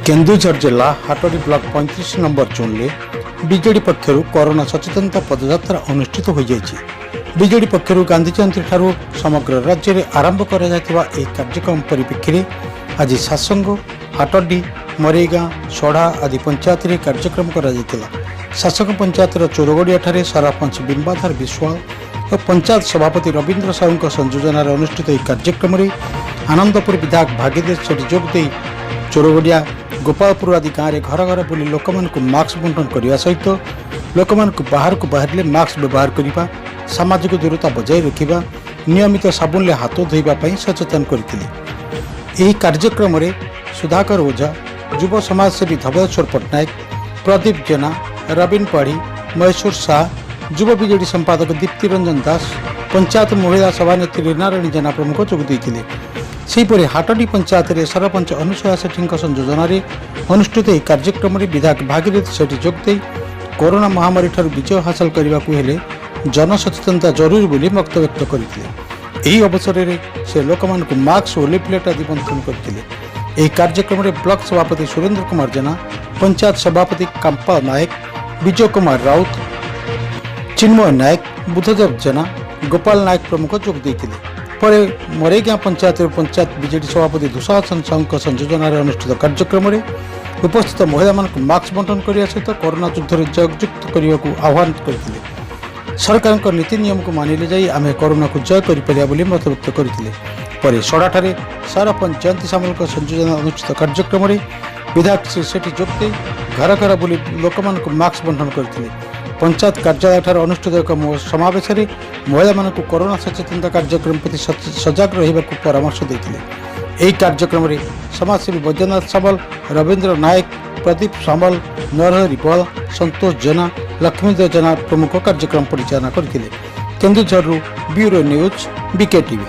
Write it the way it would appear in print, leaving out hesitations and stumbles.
केन्दुझर जिला हाटोरी block 35 number zone BJD पक्षर कोरोना सचेतनता पदयात्रा अनुष्ठित हो जाएगी। बीजेडी पक्षर गांधी जयंती ठारू समग्र राज्य में आरंभ कर कार्यक्रम परिप्रेक्षी आज सासंग हाटडी मरेगा सोढ़ा आदि पंचायत में कार्यक्रम कर सासंग पंचायत चोरगड़िया सरपंच बिंबाधर विश्वाल और पंचायत सभापति रवींद्र साहू संयोजन अनुष्ठित कार्यक्रम में आनंदपुर विधायक भागीदेव सेठी जोगदे चोरगड़िया गोपालपुर आदि गाँव में घर घर बुली लोक मास्क बंटन करने सहित लोक बाहर को बाहर मास्क व्यवहार करने सामाजिक दूरता बजाय रखा नियमित साबुन हाथ धोवाई सचेतन करते। कार्यक्रम में सुधाकर ओझा युव समाजसेवी धवलेश्वर पट्टनायक प्रदीप जेना रवीन पाढ़ी महेश्वर शाह युव बीजेडी संपादक दीप्ति रंजन दास पंचायत महिला सभानेत्री रीनाराणी जेना प्रमुख जोगदे। सेहीपरि हाटडी पंचायत में सरपंच अनुसया सेठी संयोजन अनुष्ठित कार्यक्रम में विधायक भागीरथ सेठी जोगदे कोरोना महामारी ठारू विजय हासिल करने को हेले जनसचेतनता जरूरी बोली मत व्यक्त करते। अवसर में से लोक मास्क और लिफलेट आदि बंटन करते। कार्यक्रम में ब्लॉक सभापति सुरेंद्र कुमार जेना पंचायत सभापति कांपा नायक विजय कुमार राउत चिन्मय नायक बुद्धदेव जेना गोपाल नायक प्रमुख जोगदे। पर मरेगा पंचायत बीजेडी सभापति दुशासन साहू संयोजन अनुष्ठित कार्यक्रम में उपस्थित महिला मास्क बंटन करने सहित कोरोना युद्ध में जययुक्त करने को आह्वान करते। सरकार नीति नियम को मानिले जाई आम कोरोना को जय कर मत व्यक्त करते। पर सोढ़ाठारे सरपंच जयंती सामल संयोजन अनुष्ठित कार्यक्रम में विधायक श्री सेठी जोगदे घर घर बुली लोक मास्क बंटन करते। पंचायत कार्यालय ठार अनुष्ठित एक समावेश में महिला कोरोना सचेतनता कार्यक्रम प्रति सजग रहा परामर्श देते। कार्यक्रम में समाजसेवी बैद्यनाथ सामल रवींद्र नायक प्रदीप सामल नरहरि बल संतोष जेना लक्ष्मीदेव जेना प्रमुख कार्यक्रम परिचालना करते। Keonjhar bureau news BK TV.